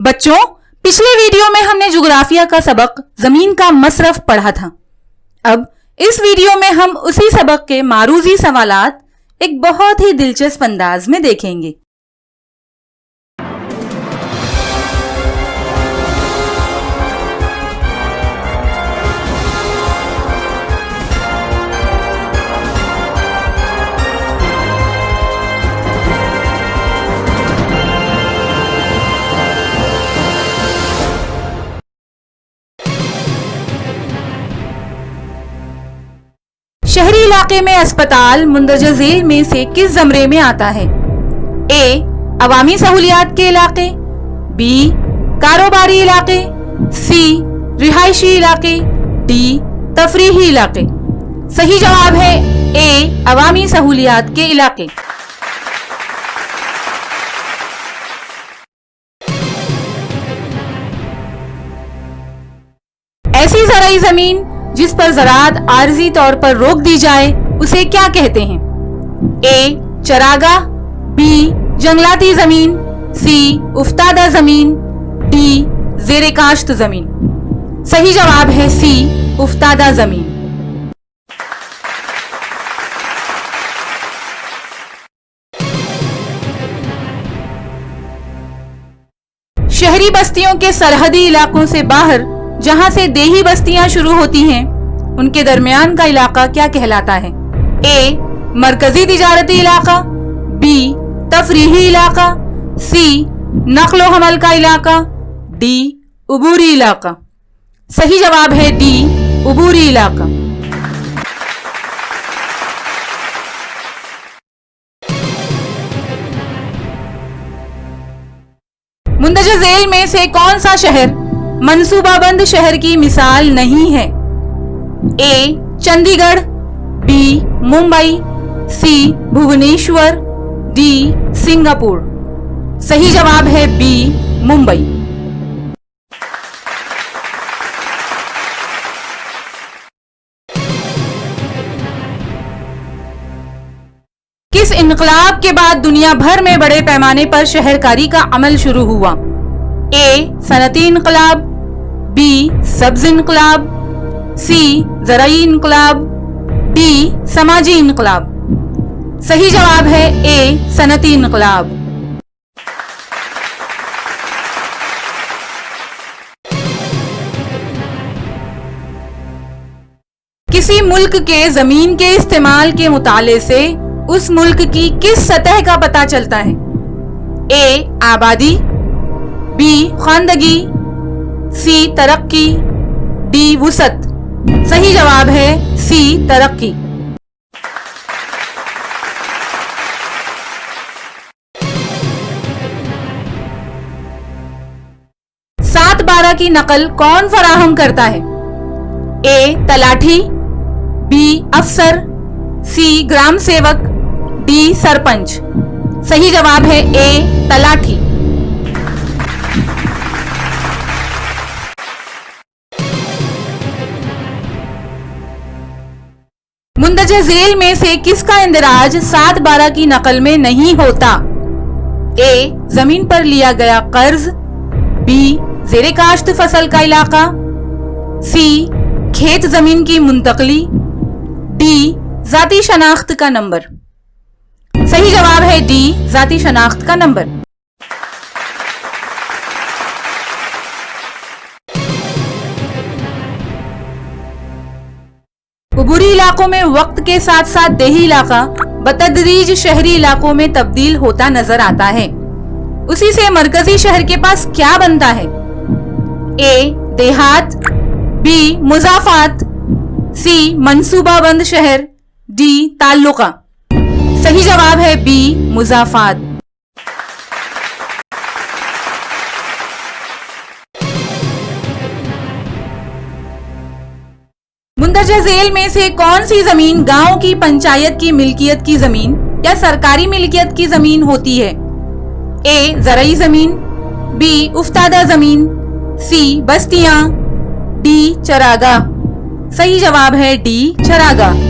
बच्चों, पिछले वीडियो में हमने ज्योग्राफिया का सबक जमीन का मसरफ पढ़ा था। अब इस वीडियो में हम उसी सबक के मारूजी सवालात एक बहुत ही दिलचस्प अंदाज में देखेंगे। शहरी इलाके में अस्पताल मुंदरजा झेल में से किस ज़मरे में आता है? ए. अवामी सहूलियात के इलाके, बी. कारोबारी इलाके, सी. रिहायशी इलाके, डी. तफरीही इलाके। सही जवाब है ए. अवामी सहूलियात के इलाके। ऐसी ज़राई जमीन जिस पर ज़राअत आर्जी तौर पर रोक दी जाए उसे क्या कहते हैं? ए. चरागाह, बी. जंगलाती जमीन, सी. उफ्तादा जमीन, डी. ज़ेरे काश्त जमीन। सही जवाब है सी. उफ्तादा जमीन। शहरी बस्तियों के सरहदी इलाकों से बाहर जहां से देही बस्तियां शुरू होती हैं, उनके दरमियान का इलाका क्या कहलाता है? ए. मरकजी तिजारती इलाका, बी. तफरीही इलाका, सी. नक्लो हमल का इलाका, डी. उबूरी इलाका। सही जवाब है डी. उबूरी इलाका। मुंदरजा झेल में से कौन सा शहर मंसूबाबंद शहर की मिसाल नहीं है? ए. चंडीगढ़, बी. मुंबई, सी. भुवनेश्वर, डी. सिंगापुर। सही जवाब है बी. मुंबई। किस इनकलाब के बाद दुनिया भर में बड़े पैमाने पर शहरकारी का अमल शुरू हुआ? ए. सनती इनकलाब, बी. सब्ज इनकलाब, सी. ज़राई इनकलाब, डी. समाजी इनकलाब। सही जवाब है ए. सनती इनकलाब। किसी मुल्क के जमीन के इस्तेमाल के मुताले से उस मुल्क की किस सतह का पता चलता है? ए. आबादी, बी. खानदगी, सी. तरक्की, डी. वुसत। सही जवाब है सी. तरक्की। सात बारह की नकल कौन फराहम करता है? ए. तलाठी, बी. अफसर, सी. ग्राम सेवक, डी. सरपंच। सही जवाब है ए. तलाठी। मुंदरजा झेल में से किसका इंदराज 7/12 की नकल में नहीं होता? ए. जमीन पर लिया गया कर्ज, बी. ज़ेरे काश्त फसल का इलाका, सी. खेत जमीन की मुंतकली, डी. जाती शनाख्त का नंबर। सही जवाब है डी. जाती शनाख्त का नंबर। उबूरी इलाकों में वक्त के साथ साथ देही इलाका बतदरीज शहरी इलाकों में तब्दील होता नजर आता है। उसी से मरकजी शहर के पास क्या बनता है? ए. देहात, बी. मुजाफात, सी. मंसूबाबंद शहर, डी. ताल्लुका। सही जवाब है बी. मुजाफात। मुंदरजा झेल में से कौन सी जमीन गांव की पंचायत की मिल्कियत की जमीन या सरकारी मिल्कियत की जमीन होती है? ए. ज़राई जमीन, बी. उफ्तादा जमीन, सी. बस्तियां, डी. चरागाह। सही जवाब है डी. चरागाह।